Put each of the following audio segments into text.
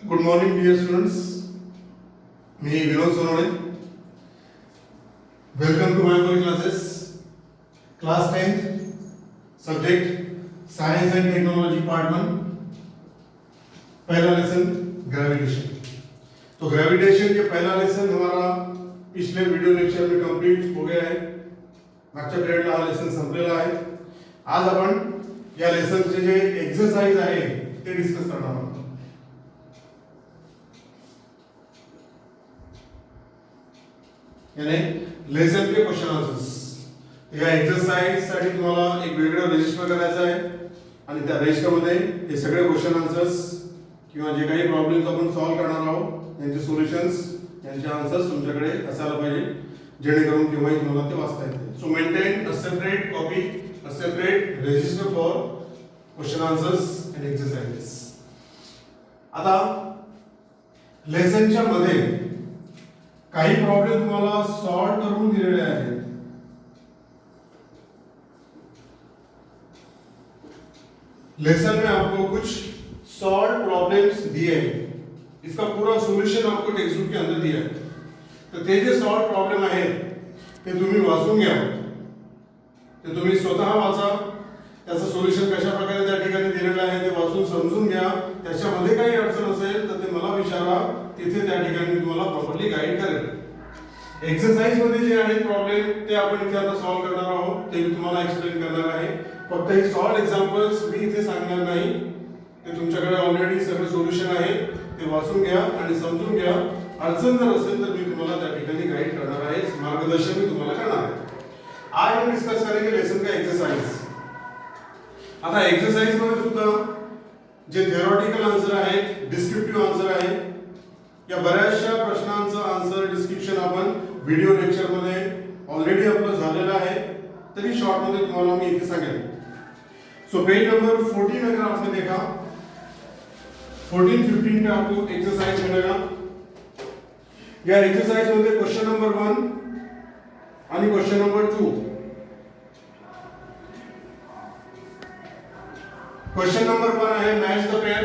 Good morning, dear students. Me Vinod Sonode. Welcome to my classes. Class 10th, subject Science and Technology Part 1. पहला lesson gravitation. तो gravitation के पहला lesson हमारा पिछले video lecture में complete हो गया है. मागच्या पिरियडला हा लेसन संपलेला आहे. आज आपण या लेसनचे जे एक्सरसाइज आहे ते डिस्कस करणार आहोत. यानी लेसन के क्वेश्चन आन्सर्स. या एक्सरसाइज साठी तुम्हाला एक वेगळं रजिस्टर करायचं आहे आणि त्या रजिस्टर मध्ये हे सगळे क्वेश्चन आन्सर्स किंवा जे काही प्रॉब्लेम्स आपण सॉल्व करणार आहोत त्यांचे सोल्युशन्स यांचे आन्सर्स तुमच्याकडे असायला पाहिजे जेणेकरून केव्हाही तुम्हाला ते वाचता येतील. सो maintain a separate copy, a separate register for question answers and exercises. आता लेसनच्या मध्ये काही प्रॉब्लेम तुम्हाला सॉल्व करून दिलेले आहेत. लेसन में आपको कुछ सॉल्व प्रॉब्लम्स दिए हैं. इसका पूरा सॉल्यूशन आपको टेक्स्ट बुक के अंदर दिया है. तर ते जे सॉल्व प्रॉब्लेम आहेत ते तुम्ही वाचून घ्या. ते तुम्ही स्वतः वाचा. त्याचं सोल्युशन कशा प्रकारे त्या ठिकाणी दिलेलं आहे ते वाचून समजून घ्या. त्याच्यामध्ये काही अडचण असेल तर ते मला विचारा. तिथे त्या ठिकाणी मी तुम्हाला प्रॉपर्ली गाईड करेन. एक्सरसाइज मध्ये जे आहेत प्रॉब्लेम ते आपण इथे आता सॉल्व करणार आहोत. ते मी तुम्हाला एक्सप्लेन करणार आहे. फक्त हे सॉल्व एक्झाम्पल्स मी इथे सांगणार नाही. ते तुमच्याकडे ऑलरेडी सगळे सोल्युशन आहे. ते वाचून घ्या आणि समजून घ्या. अडचण जर असेल तर मी तुम्हाला त्या ठिकाणी गाईड करणार आहे. मार्गदर्शन मी तुम्हाला करणार आहे. आज हम डिस्कस करेंगे लेसन का एक्सरसाइज. आता एक्सरसाइज मध्ये सुद्धा जे थियोरेटिकल आन्सर आहेत, डिस्क्रिप्टिव्ह आन्सर आहे, या बऱ्याचशा प्रश्नांचं आन्सर डिस्क्रिप्शन आपण व्हिडिओ लेक्चर मध्ये ऑलरेडी आपलं झालेलं आहे. तरी शॉर्ट मध्ये तुम्हाला मी इथे सांगेन. सो पेज नंबर 14 अगर आपने देखा 14-15 पे आपको एक्सरसाइज मिलेगा. या एक्सरसाइज मध्ये क्वेश्चन नंबर 1 आणि क्वेश्चन नंबर 2. क्वेश्चन नंबर 1 आहे मॅच द पेअर.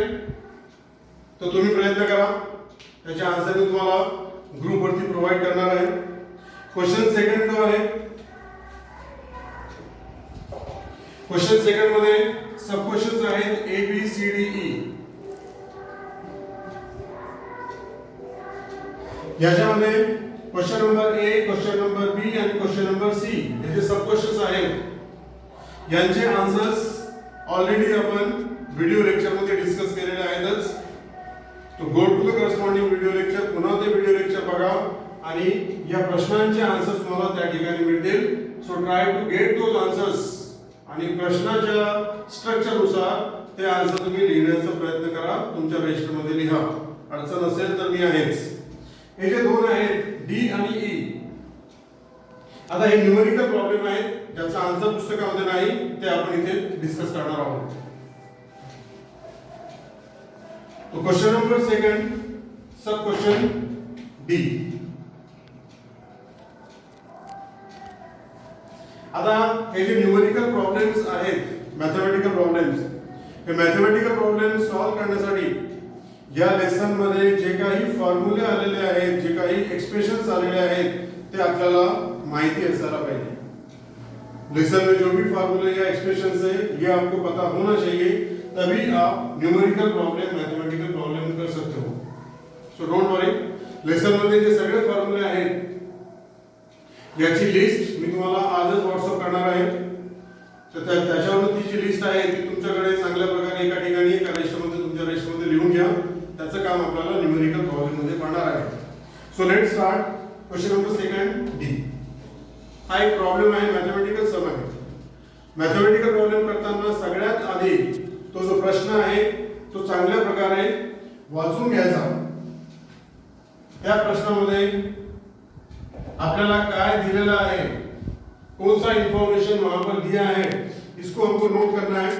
तो तुम्ही प्रयत्न करा. त्याचे आन्सर मी तुम्हाला ग्रुप वरती प्रोव्हाइड करणार आहे. क्वेश्चन सेकंड जो आहे क्वेश्चन सेकंड मध्ये सब क्वेश्चन्स आहेत A B C D E. याच्यामध्ये question number A, question number B आणि क्वेश्चन नंबर सी हे जे सब क्वेश्चन्स आहेत यांचे आन्सर्स ऑलरेडी आपण व्हिडिओ लेक्चर मध्ये डिस्कस केलेले आहेतच. तो go to the corresponding video lecture. पुन्हा ते व्हिडिओ लेक्चर बघा आणि या प्रश्नांचे आन्सर्स तुम्हाला त्या ठिकाणी मिळतील. So try to get those answers आणि प्रश्नाच्या स्ट्रक्चरनुसार ते आन्सर तुम्ही लिहिण्याचा प्रयत्न करा. तुमच्या रजिस्टर मध्ये लिहा. अडचण असेल तर मी आहेच. हे जे दोन आहेत डी आणि ई. आता हे न्यूमेरिकल प्रॉब्लेम आहेत ज्याचा आन्सर पुस्तकामध्ये नाही. ते आपण इथे डिस्कस करणार आहोत. तो क्वेश्चन नंबर सेकंड सब क्वेश्चन डी. आता हे जे न्यूमेरिकल प्रॉब्लेम्स आहेत मॅथमॅटिकल प्रॉब्लेम्स, हे मॅथमॅटिकल प्रॉब्लेम्स सॉल्व करण्यासाठी या लेसन मध्ये जे काही फॉर्म्युले आलेले आहेत, जे काही एक्सप्रेशन्स आलेले आहेत ते आपल्याला माहिती असायला पाहिजे. लेसन में जो भी फॉर्मूले या एक्सप्रेशंस है ये आपको पता होना चाहिए. तभी आप न्यूमेरिकल प्रॉब्लेम, मैथमेटिकल प्रॉब्लेम कर सकते हो. So don't worry. लेसन मध्ये जे सगळे फॉर्म्युले आहेत याची लिस्ट मी तुम्हाला आजच व्हॉट्सअप करणार आहे. तर त्याच्यावरती जी लिस्ट आहे ती तुमच्याकडे चांगल्या प्रकारे एका ठिकाणी एका रेषेमध्ये तुमच्या रेषेमध्ये लिहून घ्या. त्याचं काम आपल्याला न्यूमेरिकल प्रॉब्लेम मध्ये पडणार आहे. So let's start. Question number second D. हा एक प्रॉब्लेम आहे, मॅथमॅटिकल सम आहे. मॅथमॅटिकल प्रॉब्लेम करताना सगळ्यात आधी तो जो प्रश्न आहे तो चांगल्या प्रकारे वाचून घ्यायचा. त्या प्रश्नामध्ये आपल्याला काय दिलेलं आहे, कौन सा इंफॉर्मेशन वहां पर दिया है, इसको हमको नोट करना है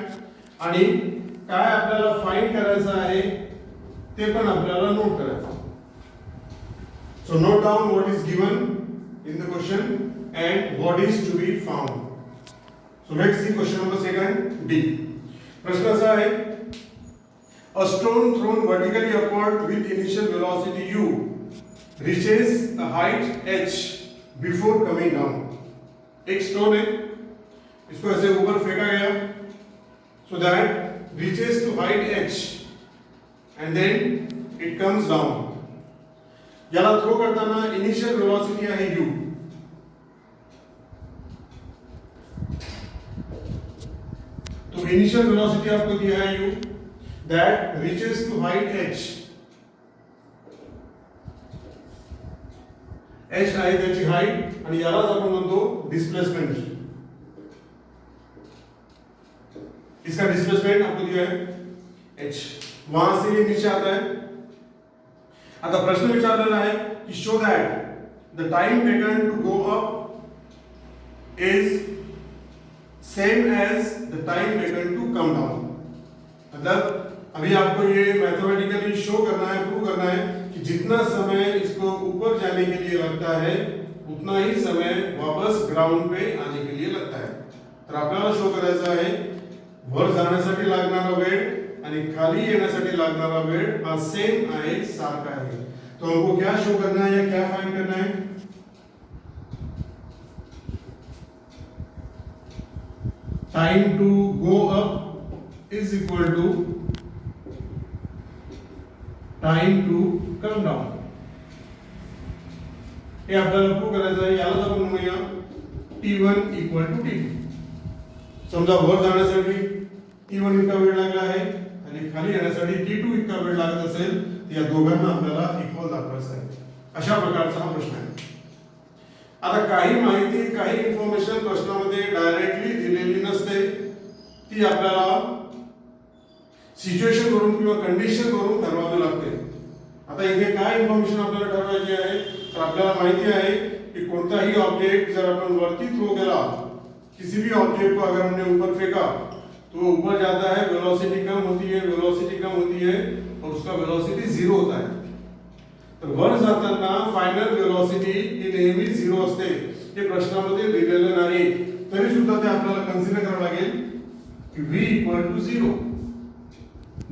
आणि काय आपल्याला फाइंड करायचं आहे ते पण आपल्याला नोट करायचं. So note down what is given in the question and what is to be found. So let's see question number second D. प्रश्न असा आहे A stone thrown vertically upward with initial velocity u reaches a height h before coming down. एक stone है, इसको ऐसे ऊपर फेंका गया, so that reaches to height h and then it comes down. याला थ्रो करताना इनिशियल वेलोसिटी आहे u. तो इनिशियल वेलोसिटी आपको दिया है u that reaches to height h. h आहे त्याची हाईट आणि यालाच आपण म्हणतो डिस्प्लेसमेंट. इसका डिस्प्लेसमेंट आपको दिया है h. वहां से ये नीचे आता है. आता प्रश्न विचारलेला आहे की show that the time taken to go up is same as the time taken to come down. मतलब अभी आपको ये मैथमेटिकली शो करना है, प्रूव करना है कि जितना समय इसको ऊपर जाने के लिए लगता है उतना ही समय वापस ग्राउंड पे आने के लिए लगता है. तर आपल्याला शो करायचा आहे वर जाण्यासाठी लागणारा वेळ आणि खाली येण्यासाठी लागणारा वेळ हा सेम आहे, सारखा आहे. तो हमको क्या शो करना है या क्या फाइंड करना है? Time to go up is equal to time to come down. हे आपल्याला प्रूव्ह करायचं आहे. यालाच आपण म्हणूया t1 इक्वल टू t2. समजा वर जाण्यासाठी t1 इतका वेळ लागला आहे आणि खाली येण्यासाठी t2 इतका वेळ लागत असेल तर या दोघांना आपल्याला इक्वल दाखवायचं आहे. अशा प्रकारचा हा प्रश्न आहे. आता काही माहिती, काही इन्फॉर्मेशन प्रश्नामध्ये डायरेक्टली दिलेली नसते, ती आपल्याला सिच्युएशन वरून किंवा कंडिशन वरून ठरवावी लागते. आता इथे काय इन्फॉर्मेशन आपल्याला ठरवायची आहे, तर आपल्याला माहिती आहे कि कोणताही ऑब्जेक्ट जर अपन वरती थ्रो केला, किसी भी ऑब्जेक्ट को अगर हमने ऊपर फेंका तो ऊपर जाता है, वेलोसिटी कम होती है, वेलोसिटी कम होती है और उसका वेलोसिटी जीरो होता है. तर वर जाताना फायनल वेलोसिटी ही नेहमी झिरो असते. हे प्रश्नामध्ये दिलेलं नाही, तरी सुद्धा ते आपल्याला कन्सिडर करावं लागेल की v equal to 0.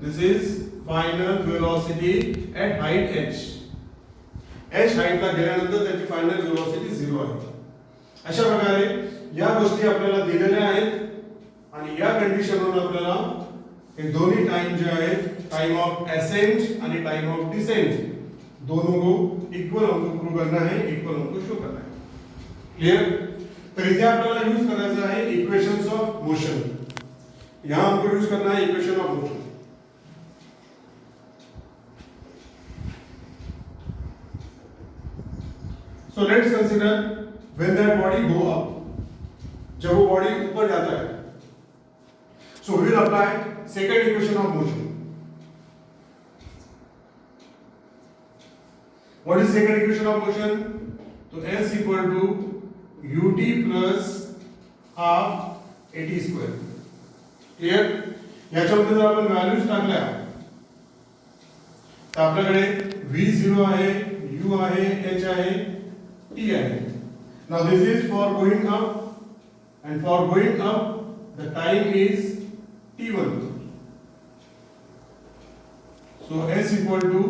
This is final velocity at height h. h हाइटला गेल्यानंतर त्याची फायनल वेलोसिटी 0 आहे. अशा प्रकारे या गोष्टी आपल्याला दिलेल्या आहेत आणि या कंडिशनवरून आपल्याला हे दोन्ही टाइम जे आहेत, टाइम ऑफ असेंट आणि टाइम ऑफ डिसेंट, दोनों को इक्वल हमको प्रूव करना है, इक्वल हमको शो करना है. क्लियर? तर इथे आपल्याला यूज करायचं आहे इक्वेशंस ऑफ मोशन. यहां हमको यूज करना है equation of motion. So let's consider when that body go up. जब वो बॉडी ऊपर जाता है, so we will apply second equation of motion. What is second equation of motion? तो s equal to ut plus half at square. Clear? याच्यामध्ये जर आपण values टाकल्या तर आपल्याकडे v0 आहे, u आहे, h आहे, t आहे. Now this is for going up, and for going up the time is t1. So s equal to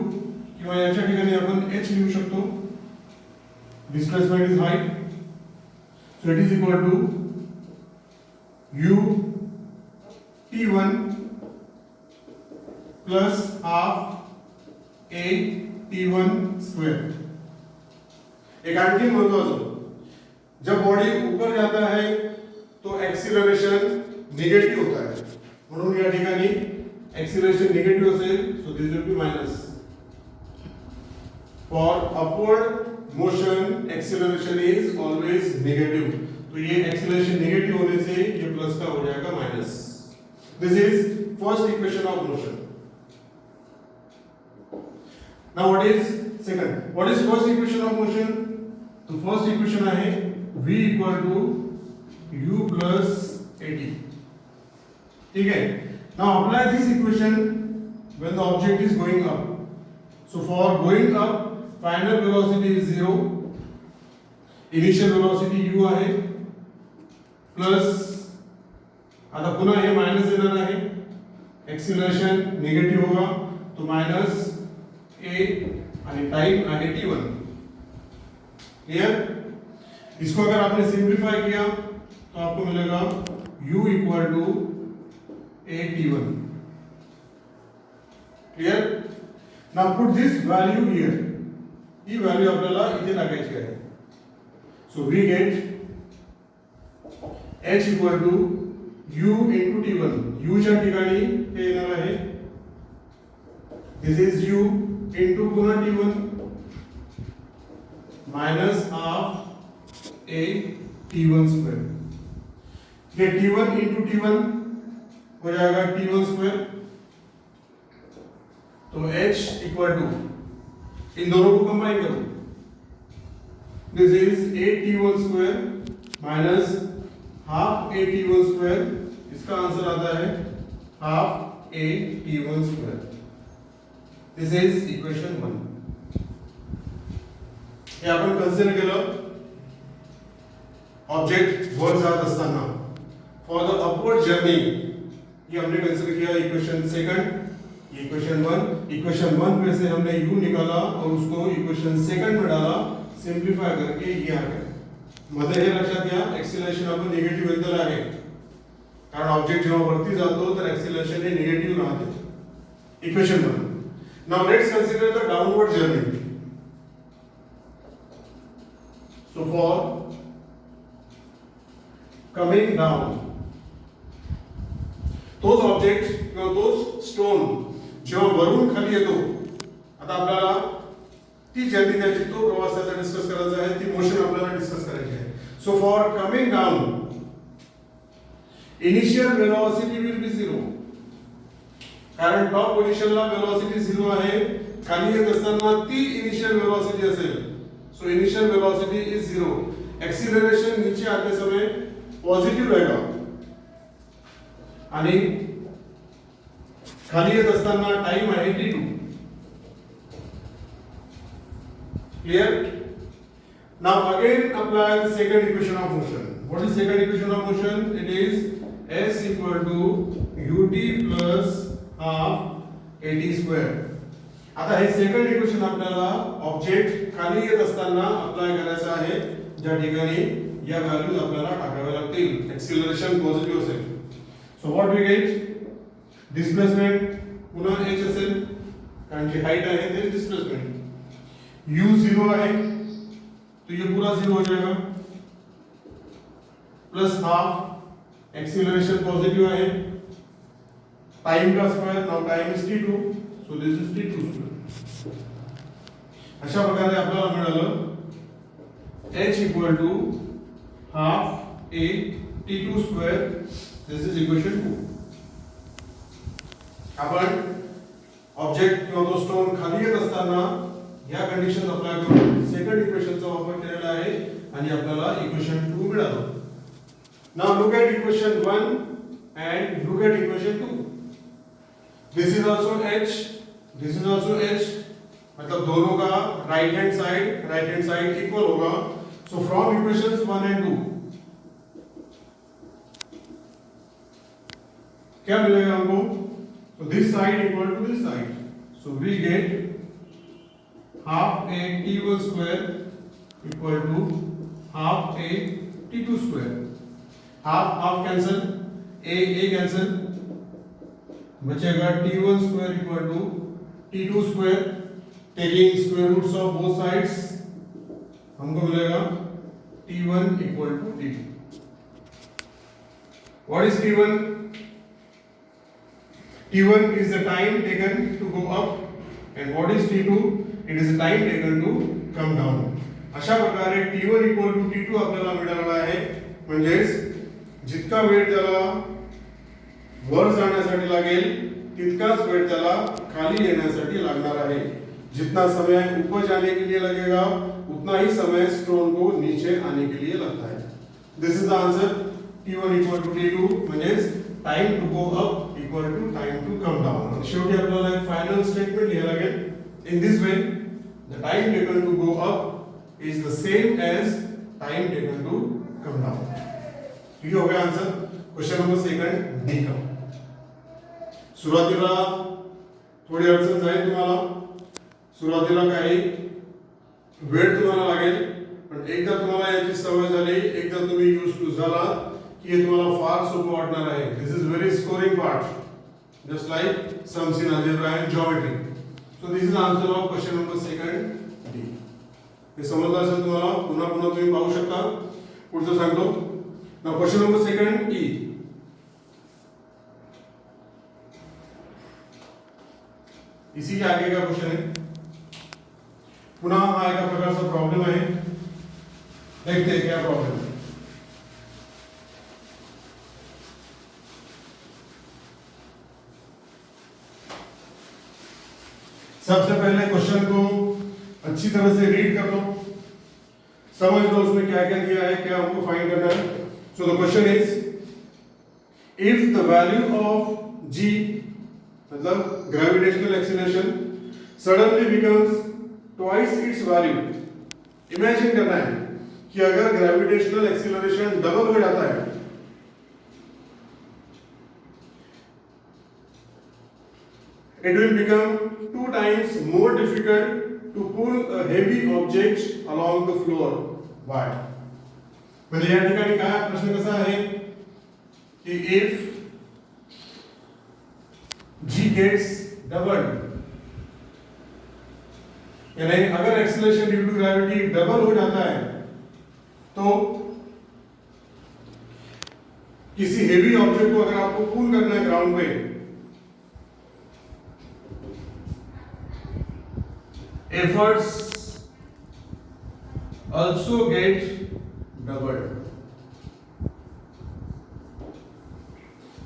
किंवा याच्या ठिकाणी आपण h लिहू शकतो. Displacement is height, so it is equal to u t1 plus half a t1 square. एक आणखी महत्वाचं, जब बॉडी ऊपर जाता है तो एक्सीलरेशन निगेटिव होता है, म्हणून या ठिकाणी एक्सीलरेशन निगेटिव असेल, so this will be minus. For upward motion acceleration is always negative, तो ये एक्सीलरेशन नेगेटिव होने से ये प्लस का हो जाएगा minus. This is first equation of motion. Now what is second? What is first equation of motion? तो first equation आहे v equal to u plus at. ठीक है? Now apply this equation when the object is going up. So for going up, final velocity is 0. Initial velocity u आहे plus, आता पुन्हा हे minus येणार आहे, acceleration negative होगा तो माइनस ए आणि टाइम आहे t1। क्लियर? इसको अगर आपने सिंप्लीफाई किया तो आपको मिलेगा u equal to a t1। Clear? Now put this value here. ही व्हॅल्यू आपल्याला इथे टाकायची आहे। So we get h equal to u into t1। u च्या ठिकाणी हे येणार आहे दिस इज u into पुन्हा t1 minus half a t1 square. ये t1 into t1 हो जाएगा t1 स्क्वायर। तो h इक्वल टू इन दोनों को कंबाइन करो this is a t1 square minus half a t1 square. इसका आंसर आता है half a t1 square. This is equation 1। हे आपण कन्सिडर केलं ऑब्जेक्ट वर जात असताना फॉर द अपवर्ड जर्नी। ये हमने कंसिडर किया इक्वेशन सेकंड, इक्वेशन 1। इक्वेशन 1 में से हमने u निकाला और उसको इक्वेशन सेकंड में डाला, सिंप्लीफाय करके ये आ गया। मध्ये हे लक्षात घ्या एक्सिलरेशन आपण निगेटिव्ह घेतलेलं आहे कारण ऑब्जेक्ट जेव्हा वरती जातो तर एक्सिलरेशन हे निगेटिव्ह राहते। Equation 1। Now let's consider the downward journey. So for coming down तोच ऑब्जेक्ट किंवा तोच स्टोन जेव्हा वरून खाली येतो, आता आपल्याला ती जर्नी त्याची तो प्रवास त्याचा डिस्कस करायचा आहे, ती मोशन आपल्याला डिस्कस करायची आहे। So for coming down initial velocity will be 0 कारण टॉप पोझिशनला वेलोसिटी 0 आहे, खाली येत असताना ती इनिशियल वेलोसिटी असेल। So initial velocity is 0। Acceleration नीचे आते समय पॉजिटिव रहेगा आणि खाली येत असताना टाइम आहे t2। Clear? Now again apply the second equation of motion. What is second equation of motion? It is s equal to ut plus half at square. आता हे सेकंड इक्वेशन आपल्याला ऑब्जेक्ट खाली येत असताना अप्लाय करायचं आहे, ज्या ठिकाणी या व्हॅल्यूज आपल्याला टाकाव्या लागतील। एक्सिलरेशन पॉझिटिव्ह असेल। So what we get displacement पुन्हा h असेल कारण की हाइट आहे ते डिस्प्लेसमेंट। u 0 है तो ये पूरा 0 हो जाएगा प्लस हाफ एक्सीलरेशन पॉजिटिव है टाइम का square. Now time is t2 so this is t2 square. अशा प्रकारे आपल्याला मिळालं h equal to half a t2 square. This is equation 2। आपण ऑब्जेक्ट किंवा तो स्टोन खाली येत असताना या कंडिशन अप्लाय करून सेकंड इक्वेशनचा वापर केलेला आहे आणि आपल्याला इक्वेशन 2 मिळालं। Now look at equation 1 and look at equation 2। This is also h, this is also h, मतलब दोनों का राइट हैंड साइड इक्वल होगा। सो फ्रॉम इक्वेशंस 1 एंड 2 क्या मिलेगा हमको? So this side equal to this side. So we get half a t1 square equal to half a t2 square। half cancel, a cancel, बचेगा t1 square equal to t2 square। taking square roots of both sides हमको मिलेगा t1 equal to t2। what is t1? t1 is the time taken to go up and what is t2? It is the time taken to come down। अशा प्रकारे t1 equal to t2 आपल्याला मिळालेला आहे, म्हणजेच जितका वेळ त्याला वर जाण्यासाठी लागेल तितकाच वेळ त्याला खाली येण्यासाठी लागणार आहे। जितना समय ऊपर जाने के लिए लगेगा उतना ही समय स्टोन को नीचे आने के लिए लगता है। This is the answer. t1 equal to t2 म्हणजेच time to go up equal to time to come down. शेवटी आपल्याला एक फायनल स्टेटमेंट लिहायला लागेल। In this way, the time taken to go up is the same as time taken to come down। ये हो गया answer question number second D का। सुरुवातीला थोडी अडचण जाईल तुम्हाला, सुरुवातीला काही वेळ तुम्हाला लागेल, पण एकदा तुम्हाला याची सवय झाली, एकदा तुम्ही यूज टू झाला की हे तुम्हाला फार सोपं वाटणार आहे. This is very scoring part, just like sums in algebra and geometry. So this is answer of question number 2 D. हे समजलं असेल तुम्हाला, पुन्हा पुन्हा तुम्ही पाहू शकता. पुढचं सांगतो. नाउ क्वेश्चन नंबर 2 ई. इसी के आगे का क्वेश्चन है. पुन्हा हा एका प्रकारचा प्रॉब्लेम आहे. देखते हैं क्या प्रॉब्लम है. सबसे पहले क्वेश्चन को अच्छी तरह से रीड कर लो, समझ लो उसमें क्या क्या दिया है, क्या हमको फाइंड करना है. So the question is, if the value of g मतलब gravitational acceleration suddenly becomes twice its value. Imagine करना है कि अगर ग्रेविटेशनल एक्सीलरेशन डबल हो जाता है, it will become 2 times more difficult to pull a heavy object along the floor. Why? म्हणजे या ठिकाणी काय प्रश्न कसा आहे की if g gets doubled, यानी अगर acceleration due to gravity double हो जाता है तो किसी हेवी ऑब्जेक्ट को अगर आपको पुल करना है ग्राउंड पे, efforts also get doubled.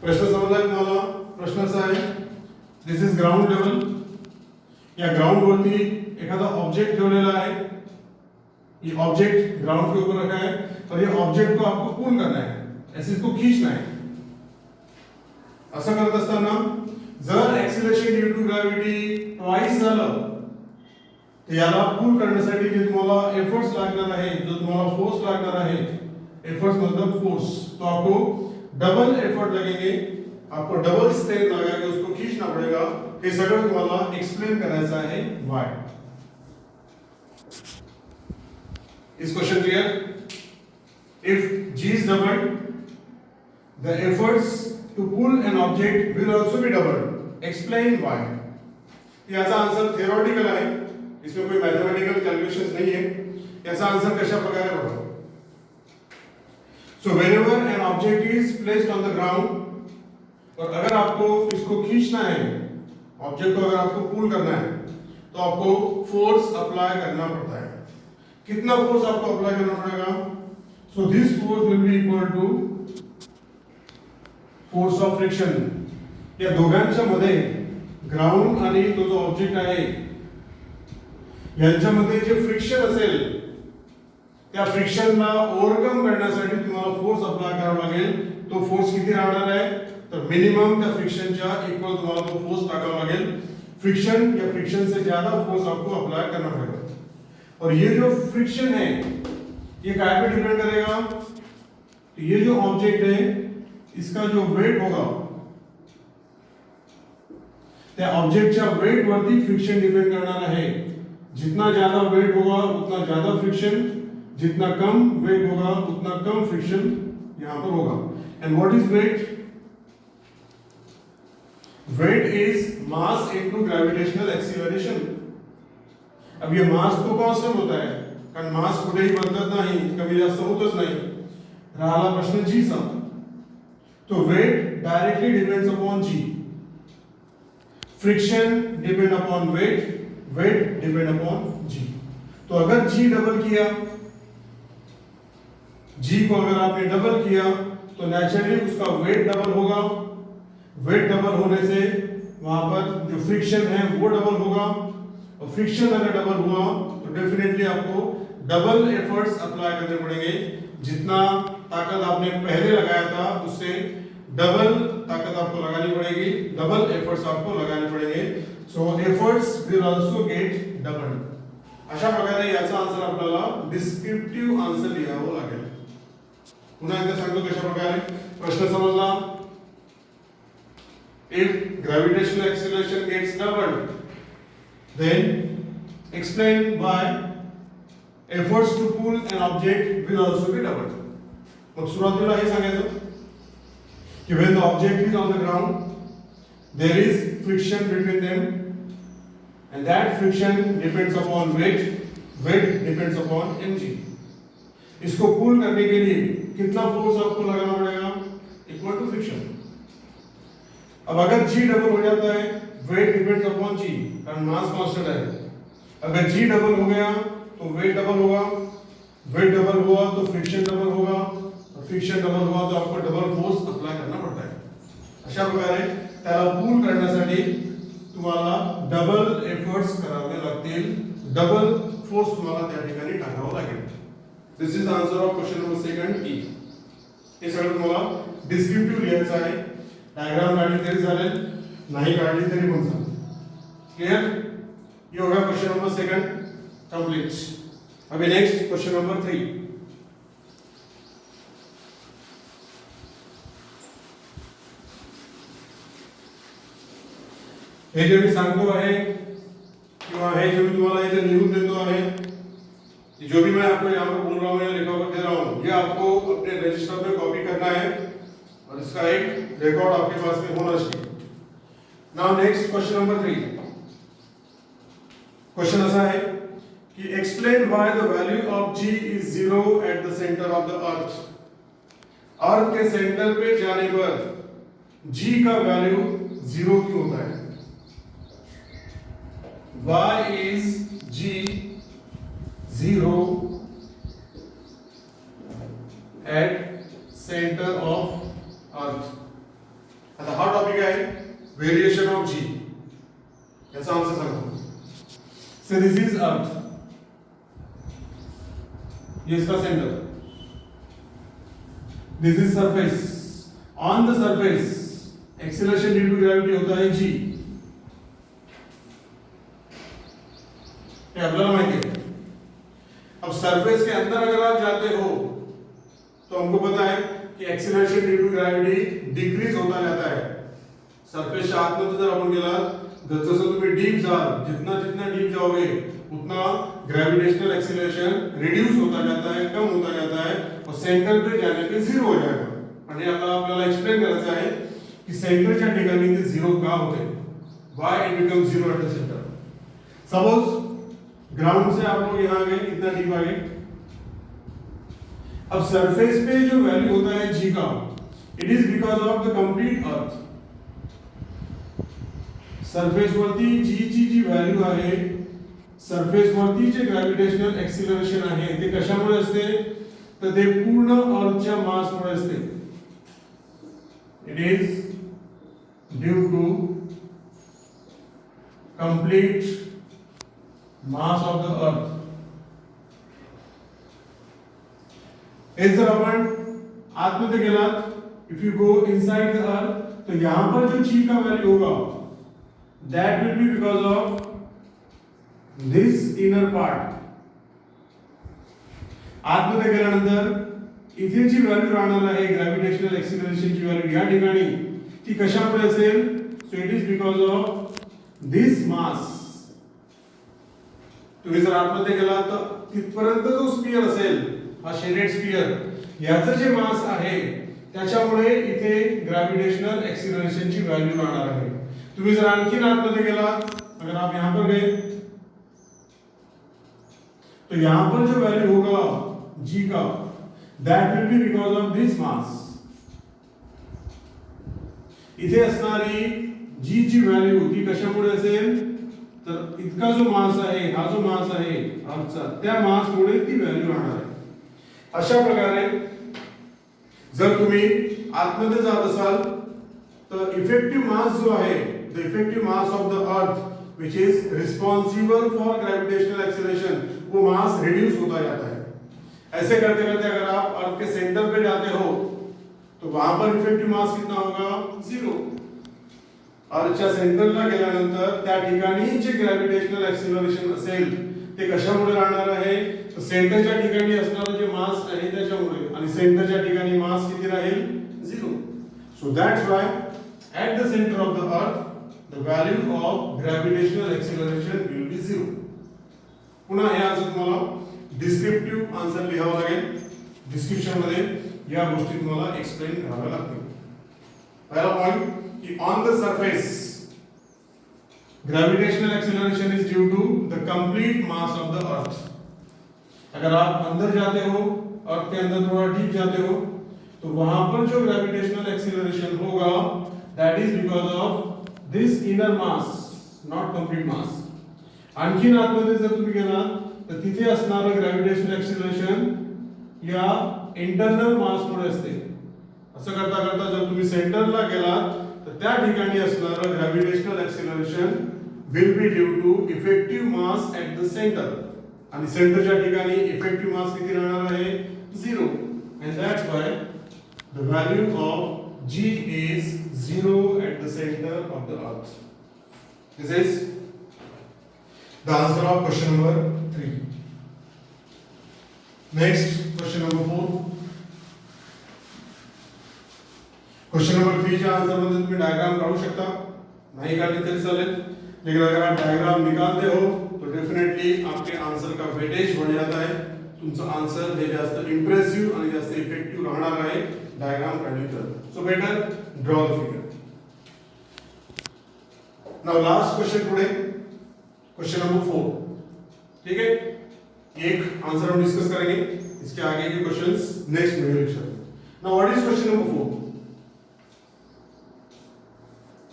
प्रश्न समजला तुम्हाला? प्रश्न असा आहे, दिस इज ग्राउंड लेवल. या ग्राउंड वरती एखादा ऑब्जेक्ट ठेवलेला आहे. ये ऑब्जेक्ट ग्राउंड के ऊपर रखा है और ये ऑब्जेक्ट को आपको पुल करना है, ऐसे इसको खींचना है. असं करत असताना जर acceleration due to gravity twice झालं तर याला पुल करण्यासाठी जे तुम्हाला एफर्ट्स लागणार आहे, जो तुम्हाला फोर्स लागणार आहे, एफर्ट्स मतलब फोर्स, तो आपको डबल एफर्ट लगेंगे, आपको डबल स्ट्रेन लगा के उसको खींचना पड़ेगा. हे सगळं तुम्हाला एक्सप्लेन करायचं आहे. व्हाय? इस question clear? If g is doubled, the efforts to pull an object will also be doubled. Explain why. याचा आंसर थियोरेटिकल आहे, इसमें कोई मैथमेटिकल कैलकुलेशंस नहीं है. ऐसा आंसर कशा प्रकारे होगा? So whenever an object is placed on the ground, और अगर आपको इसको खींचना है, ऑब्जेक्ट को अगर आपको पुल करना है, तो आपको फोर्स अप्लाई करना पड़ता है. कितना फोर्स आपको अप्लाई करना पड़ेगा? So this force will be equal to force of friction. या दोघांच्या मध्ये ग्राउंड आणि तो जो ऑब्जेक्ट आहे यांच्यामध्ये जे फ्रिक्शन असेल, त्या फ्रिक्शनला ओव्हरकम करण्यासाठी तुम्हाला फोर्स अप्लाय करावा लागेल. तो फोर्स किती राहणार आहे? तर मिनिमम त्या फ्रिक्शनच्या इक्वल तुम्हाला तो फोर्स टाकावा लागेल. फ्रिक्शन या फ्रिक्शन से ज्यादा फोर्स आपको अप्लाई करना पड़ेगा. और ये जो फ्रिक्शन है ये काय पे डिपेंड करेगा? तो ये जो ऑब्जेक्ट है इसका जो वेट होगा, त्या ऑब्जेक्टच्या वेट वरती फ्रिक्शन डिपेंड करणार आहे. जितना ज्यादा वेट होगा उतना ज्यादा फ्रिक्शन, जितना कम वेट होगा उतना कम फ्रिक्शन यहां पर होगा. And what is weight? Weight is mass into gravitational acceleration. अब ये मास तो कांस्टंट होता है, कारण मास कुठेही बदलत नाही, कमी जास्त होतच नाही. राहिला प्रश्न जी चा, तो weight directly depends upon G, friction depend upon weight, weight depend upon G. तो अगर जी डबल किया, जी को अगर आपने डबल किया तो नेचुरली उसका वेट डबल होगा. वेट डबल होने से वहां पर जो फ्रिक्शन है वो डबल होगा, और फ्रिक्शन अगर डबल हुआ तो डेफिनेटली आपको डबल एफर्ट्स अप्लाई करने पड़ेंगे. जितना ताकत आपने पहले लगाया था उससे डबल ताकत आपको लगानी पड़ेगी, डबल एफर्ट्स आपको लगाने पड़ेंगे. So efforts will also get doubled. अशा प्रकारे याचा आन्सर आपल्याला डिस्क्रिप्टिव्ह आन्सर लिहावा लागेल. पुन्हा एकदा सांगतो कशा प्रकारे. प्रश्न समजला? if gravitational acceleration gets doubled, then explain why efforts to pull an object will also be doubled. मग सुरुवातीला हे सांगायचं की when the object is on the ground there is friction between them and that friction depends upon weight depends upon mg. इसको पुल करने के लिए कितना force आपको लगाना पड़ेगा? Equal to friction. अब अगर g डबल हो जाता है, वेट डिपेंड्स अपॉन g, कारण मास कांस्टेंट है. अगर g डबल हो गया तो वेट डबल होगा, वेट डबल हुआ तो फ्रिक्शन डबल होगा, और फ्रिक्शन डबल हुआ तो आपको डबल फोर्स अप्लाय करना पड़ता है. अशा प्रकारे त्याला पूल करण्यासाठी तुम्हाला डबल एफर्ट्स करावे लागतील, डबल फोर्स तुम्हाला त्या ठिकाणी टाकावा लागेल. This is the answer of question number second E. हे सगळं तुम्हाला डिस्क्रिप्टिव्ह लिहायचं आहे. डायग्राम काढली तरी चालेल, नाही काढली तरी पण चालेल. क्लियर? ये होगा क्वेश्चन नंबर सेकंड कंप्लीट. अभी नेक्स्ट क्वेश्चन नंबर 3. हे जे मी सांगतो आहे किंवा हे जो मी तुम्हाला इथे लिहून देतो आहे, जो भी मैं आपको यहाँ पर बोल रहा हूँ या लिखा हुआ दे रहा हूँ, ये आपको अपने रजिस्टर में कॉपी करना है और इसका एक रिकॉर्ड आपके पास में होना चाहिए. Now next question number 3. Question ऐसा है कि explain why the value of g is 0 at the centre of the earth. Earth के सेंटर पे जाने पर g का वैल्यू 0 क्यों होता है? Why is g 0 at center of earth? आता हा टॉपिक आहे व्हेरिएशन ऑफ g. याचा आन्सर सांगतो. So this is earth. ये इसका centre. This is surface. On the surface, acceleration due to gravity होता है g. आपल्याला माहिती है. अब सरफेस के अंदर अगर आप जाते हो तो हमको पता है कि acceleration due to gravity decrease होता जाता है. सरफेसच्या आतमध्ये जर आपण गेला तर जसं तुम्ही डीप जाल, जितना डीप जाओगे उतना ग्रेविटेशनल एक्सीलरेशन रिड्यूस होता जाता है, कम होता जाता है और सेंटर पे जाने पे जीरो हो जाएगा. आणि आता आपल्याला एक्सप्लेन करायचं आहे की सेंटरच्या ठिकाणी ते जीरो का होते. Why it becomes zero eight the centre. Suppose ground से आप लोग यहां गए, इतना डीप आ गए. अब सरफेस पे जो वैल्यू होता है g का, it is because of the complete earth. Surface वरती g ची जी व्हॅल्यू आहे, सरफेस वरती जे ग्रॅव्हिटेशनल एक्सिलरेशन आहे ते कशामुळे असते? तर ते पूर्ण अर्थच्या मास मुळे असते. It is due to complete mass of the earth. हे जर आपण आतमध्ये गेलात, if you go inside the earth, तो यहां पर जो g का वैल्यू होगा that will be because of this inner part. आतमध्ये गेल्यानंतर इथे जी व्हॅल्यू राहणार आहे ग्रॅव्हिटेशनल एक्सिलरेशनची व्हॅल्यू या ठिकाणी, ती कशामुळे असेल? So it is because of this mass. तुम्ही जर आतमध्ये गेला तर तिथपर्यंत जो स्फियर असेल, हा शेडेड स्फियर, याचं जे मास आहे त्याच्यामुळे इथे ग्रॅव्हिटेशनल एक्सिलरेशनची व्हॅल्यू राहणार आहे. तुम्ही जर आणखी आतमध्ये गेला, अगर आप यहां पर गए तो यहां पर जो वैल्यू होगा g का, that will be because of this mass. इथे असणारी g ची व्हॅल्यू ती कशामुळे असेल? तर इतका जो मास आहे, हा जो मास आहे अर्थचा, त्या मास मुळे ती व्हॅल्यू राहणार आहे. अशा प्रकारे जर तुम्ही आतमध्ये जात असाल तर इफेक्टिव्ह मास जो आहे, the effective mass of the earth which is responsible for gravitational acceleration, वो मास रिड्यूस होता जाता है. ऐसे करते करते अगर आप अर्थ के सेंटर पे जाते हो तो वहां पर इफेक्टिव्ह मास कितना होगा? 0. अर्थच्या सेंटरला गेल्यानंतर त्या ठिकाणी जे ग्रॅव्हिटेशनल एक्सिलरेशन असेल ते कशामुळे राहणार आहे? तर सेंटरच्या ठिकाणी असणारे जे मास आहे त्याच्यामुळे, आणि सेंटरच्या ठिकाणी मास किती राहील? 0. So that's why at the center of the earth, the value of gravitational acceleration will be 0. पुन्हा हे आन्सर तुम्हाला डिस्क्रिप्टिव्ह आन्सर लिहावं लागेल. डिस्क्रिप्शन मध्ये या गोष्टी तुम्हाला एक्सप्लेन कराव्या लागतील. पहिला पॉइंट की on the surface gravitational acceleration is due to the complete mass of the earth. अगर आप अंदर जाते हो, अर्थ के अंदर थोड़ा डीप जाते हो, तो वहां पर जो gravitational acceleration होगा, that is because of this inner mass, not complete mass. आणखीन आतमध्ये जर तुम्ही गेला तर तिथे असणारं gravitational acceleration या इंटरनल मास मुळे असते. असं करता करता जर तुम्ही सेंटरला गेलात तर त्या ठिकाणी असणारं gravitational acceleration will be due to effective mass at the center. आणि सेंटरच्या ठिकाणी effective mass किती राहणार आहे? 0. And that's why the value of G is 0 at the center of the earth. This is the answer of question number 3. Next, question number 4. Question number 3 च्या answer मध्ये तुम्ही diagram काढू शकता, नहीं काढले तरी चालेल, लेकिन अगर आप डायग्राम निकालते हो तो डेफिनेटली आपके आंसर का वेटेज बढ़ जाता है. तुमचं आंसर हे जास्त इंप्रेसिव्ह आणि जास्त इफेक्टिव्ह राहणार आहे डायग्राम काढले तर. So better draw the figure. Now last question today, question number 4. ठीक है, एक आंसर हम डिस्कस करेंगे, इसके आगे के questions next video lecture. Now what is question number 4?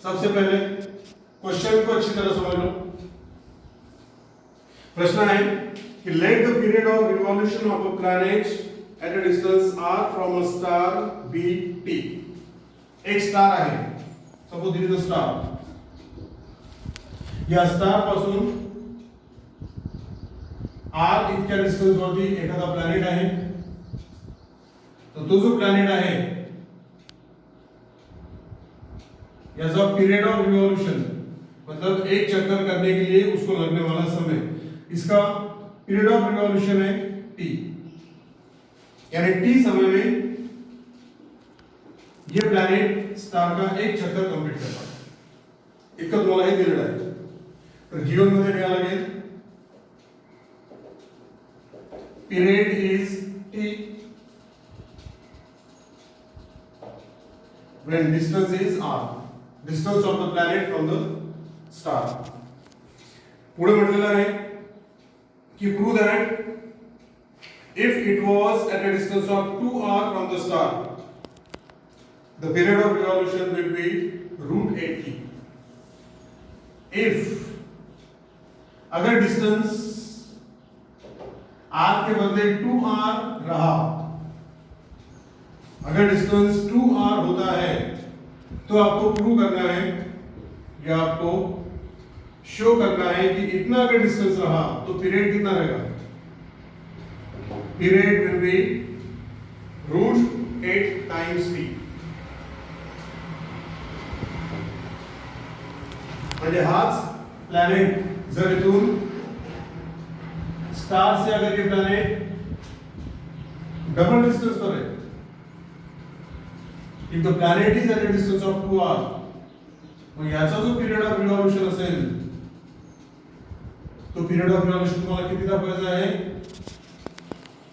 सबसे पहले क्वेश्चन को अच्छी तरह समझ लो. प्रश्न है कि let the period of revolution of a planet at a distance r from a star b t. एक स्टार आहे, suppose this is a star. या स्टार पासून r इतक्या डिस्टन्स वरती एखादा प्लॅनेट आहे. तो जो प्लॅनेट आहे याचा पीरियड ऑफ रिवॉल्यूशन मतलब एक चक्कर करने के लिए उसको लगने वाला समय, इसका पीरियड ऑफ रिवॉल्यूशन है t. यानी t समय में ये प्लैनेट स्टार का एक चक्कर कंप्लीट करता है. इतकं तुम्हाला हे दिलेलं आहे. तर गिवन मध्ये काय लागेल? Period is t when distance is r. Distance of the planet from the star. पुढे म्हटलेलं आहे की prove that if it was at a distance of 2r from the star, the period of revolution will be √8t. If अगर distance r के बदले 2r रहा, अगर distance 2r होता है तो आपको प्रूव करना है या आपको शो करना है कि इतना अगर डिस्टेंस रहा तो पीरियड कितना रहेगा? Period will be √8 times t. म्हणजे हाच प्लॅनेट जर इथून स्टार से अगर ये प्लॅनेट डबल डिस्टेंस पर है, if the planet is at a distance of 2r, मग याचा जो पीरियड ऑफ रिवॉल्यूशन असेल तो पीरियड ऑफ रिवॉल्यूशन तुम्हाला किती दाखवायचा आहे?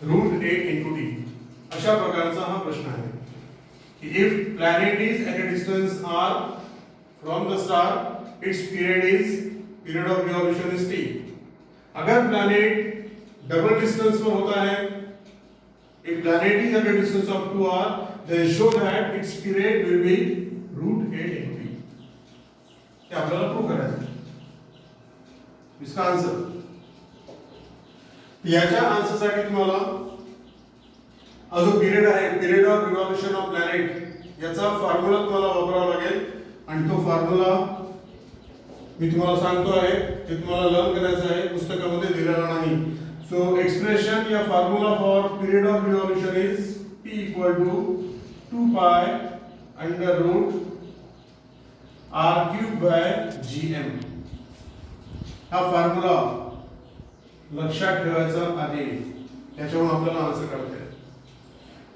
√8 into t. अशा प्रकारचा हा प्रश्न आहे की if planet is at a distance r from the star, its period of revolution is t. अगर प्लैनेट डबल डिस्टेंस पर होता है, if planet is at a distance of 2r, then show that its period will be √8 into t. ते आपल्याला prove करायचं. इसका answer, याच्या answer साठी तुम्हाला हा जो पिरियड आहे, period of revolution of planet, याचा फॉर्म्युला तुम्हाला वापरावा लागेल. आणि तो फॉर्म्युला मी तुम्हाला सांगतो आहे, ते तुम्हाला लर्न करायचं आहे, पुस्तकामध्ये दिलेला नाही. सो एक्सप्रेशन या formula for period of revolution is t equal to 2 pi under root r cube by gm. हा फॉर्म्युला लक्षात ठेवायचा आहे, त्याच्यावरून आपल्याला आन्सर काढता येईल.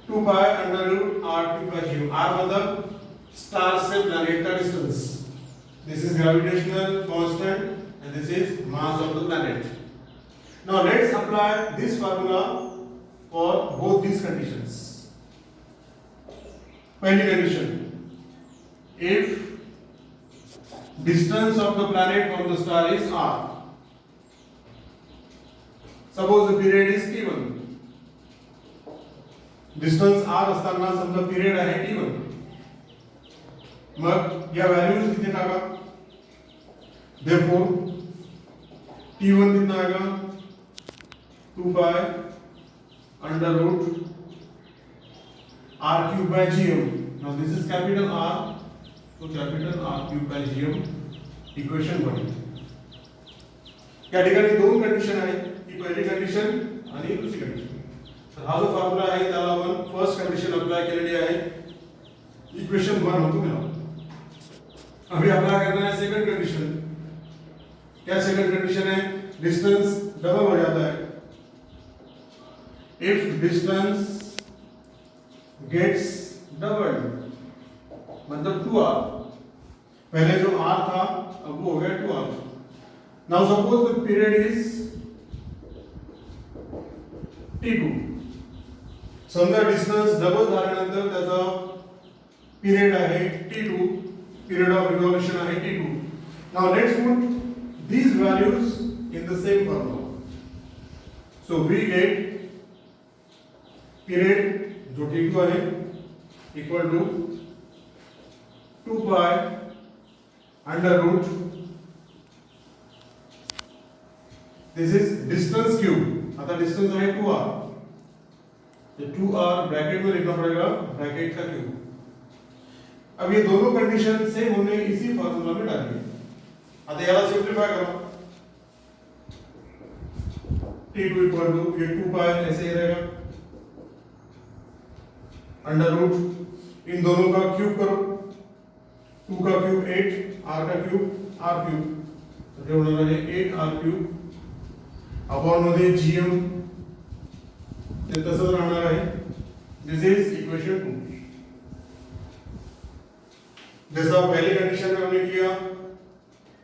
2 pi under root r cube by gm. r मतलब स्टार से प्लैनेट का distance. This is gravitational constant and this is mass of the planet. Now let's apply this formula for both these conditions. पहली condition, if distance of the planet from the star is r, suppose the period is t1. Distance r असताना समजा period आहे t1. मग या values किती टाका. Therefore t1 कितना आएगा 2 pi under root r cube by gm. Now this is capital R, so capital R cube by gm equation 1. या ठिकाणी दोन कंडिशन आहे, ही पहिली कंडिशन आणि दुसरी कंडिशन. तर हा जो फॉर्म्युला आहे त्याला आपण फर्स्ट कंडिशन अप्लाय केलेली आहे, इक्वेशन 1 होतो मिळाला. अभी अप्लाई करना है सेकंड कंडीशन. क्या सेकंड कंडीशन है, डिस्टेंस डबल हो जाता है. इफ डिस्टेंस गेट्स डबल्ड मतलब 2r, पहले जो r था अब वो हो गया 2r. Now suppose the period is t2. समजा डिस्टेंस डबल झाल्यानंतर त्याचा पीरियड आहे t2, period of revolution आहे t2. Now let's put these values in the same formula. So we get period जो t2 आहे equal to 2 pi under root, this is distance cube. आता distance आहे 2r, तो 2r bracket में लिखना पड़ेगा, bracket का क्यूब. अब ये दोनों कंडीशन सेम होने इसी फॉर्मूला में डालिए. आता याला सिंप्लीफाई करो. t2 इक्वल टू ये 2 पाई ऐसे ही रहेगा अंडर रूट, इन दोनों का क्यूब करो. 2 का क्यूब 8, r का क्यूब r क्यूब, तो ये होने वाला है 8r क्यूब अपॉन मध्ये gm ते तसंच राहणार आहे. This is equation 2. जैसा पहली कंडीशन में हमने किया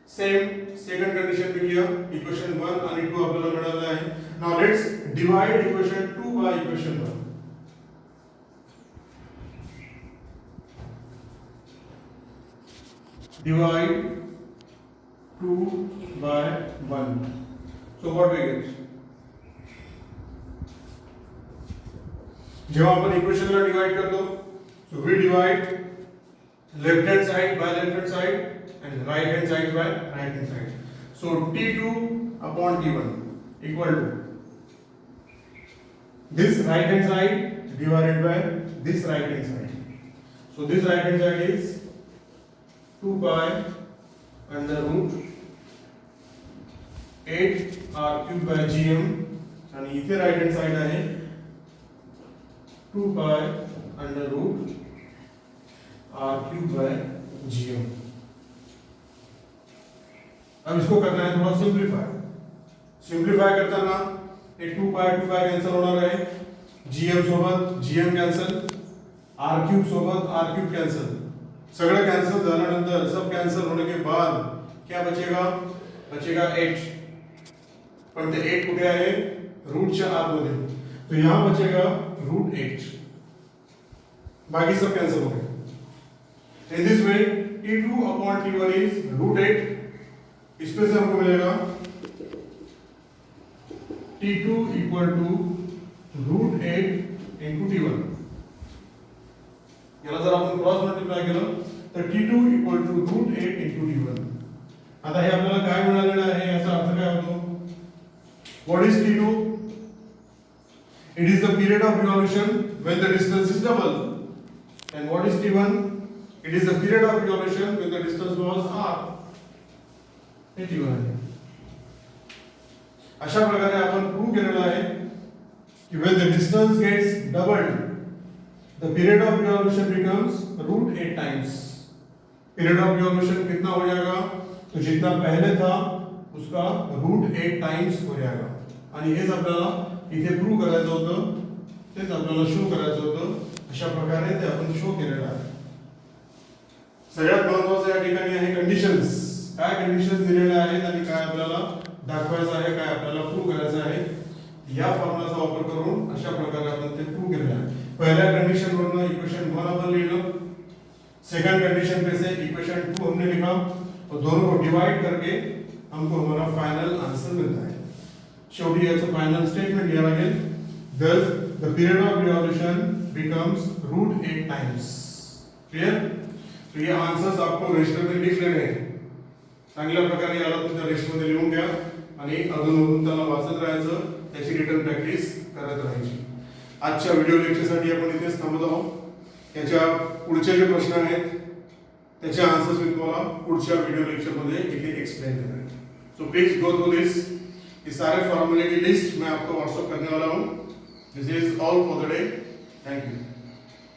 सेम सेकंड कंडीशन में किया. इक्वेशन 1 आणि 2 आपल्याला मिळाले आहे. Now let's divide equation 2 by equation 1. Divide 2 by 1. So what we get, जेव्हा आपण इक्वेशनला डिवाइड करतो, so we divide left hand side by left hand side and right hand side by right hand side. So t2 upon t1 equal to this right hand side divided by this right hand side. So this right hand side is 2 pi under root 8r cube by gm आणि इथे right hand side आहे 2 pi under root r cube by gm. अब इसको करना है थोड़ा simplify करताना एक 2 पाई कैंसिल होणार आहे, gm सोबत gm कैंसिल, r क्यूब सोबत r क्यूब कैंसिल. सगळं कैंसिल झाल्यानंतर सब कैंसिल होने के बाद क्या बचेगा, बचेगा 8. पण ते 8 कुठे आहे, रूटच्या आतमध्ये, तो यहां बचेगा रूट 8. बाकी सब कैंसिल हो गए. In this way t2 upon t1 is root 8. इसमें से हमको मिलेगा t2 equal to root 8 into t1. याला जर आपण क्रॉस मल्टिप्लाय केलं तर t2 equal to root 8 into t1. आता हे आपल्याला काय मिळालेलं आहे, याचा अर्थ काय होतो. What is t2? It is the period of revolution when the distance is double. And what is t1? It is the period of revolution when the distance was r. Hey t1 आहे. अशा प्रकारे आपण prove केलेलं आहे की when the distance gets doubled, the period of revolution becomes root 8 times. Period of revolution कितना हो जाएगा, तो जितना पहले था उसका रूट 8 टाइम्स हो जाएगा. आणि हेच आपल्याला इथे प्रूव्ह करायचं होतं, तेच आपल्याला शो करायचं होतं. अशा प्रकारे ते आपण शो केलेलं आहे. सगळ्यात महत्त्वाचं या ठिकाणी आहे कंडिशन्स. काय कंडिशन्स दिलेल्या आहेत आणि काय आपल्याला दाखवायचं आहे, काय आपल्याला प्रूव्ह करायचं आहे, या फॉर्म्युलाचा वापर करून अशा प्रकारे आपण ते प्रूव्ह केलेलं आहे. पहिल्या कंडिशन वरनं इक्वेशन 1 आपण लिहिलं, सेकंड कंडीशन पे से इक्वेशन 2 हमने लिखा और दोनों को डिवाइड करके हमको हमारा फाइनल आंसर मिलता है. शेवटी याचं फाइनल स्टेटमेंट लिहावं लागेल. thus the period of revolution becomes √8 times. Clear? तो ये आंसर्स आपको रजिस्टर में लिख लेने हैं. चांगल्या प्रकारे याला तुमच्या रजिस्टर मध्ये लिहून घ्या आणि अधूनमधून त्याला वाचत राहायचं, त्याची रिटर्न प्रॅक्टिस करत राहायची. आजच्या व्हिडिओ लेक्चरसाठी आपण इथेच थांबत आहोत. याच्या पुढचे जे प्रश्न आहेत त्याचे आंसर्स मी तुम्हाला पुढच्या व्हिडिओ लेक्चर मध्ये एक एक्सप्लेन करेंगे. So please go through this. ये सारे फॉर्मूले की लिस्ट मैं आपको व्हाट्सएप करने वाला हूँ. This is all for the day. Thank you.